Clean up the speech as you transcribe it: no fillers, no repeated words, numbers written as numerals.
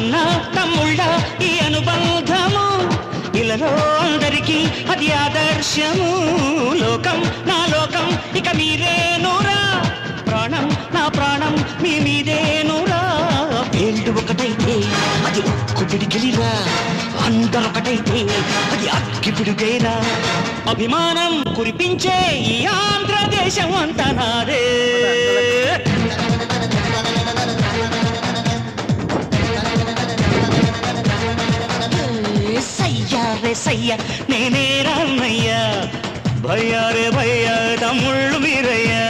అన్న తమ్ముళ్ళ ఈ అనుబంధము ఇలలో అందరికీ అది ఆదర్శము. లోకం నా లోకం ఇక మీరేనురా, ప్రాణం నా ప్రాణం మీ మీదేనురా. పేర్లు ఒకటైతే అది ఉక్కు పిడికిలిరా, అందరొకటైతే అది అగ్గి పిడుగేరా. అభిమానం కురిపించే ఈ ఆంధ్రదేశం అంతా నాదే. సయ్యా రే సయ్య నేనే రామయ్యా, భయ్యా రే భయ్యా తమ్ముళ్ళు మీరయ్యా.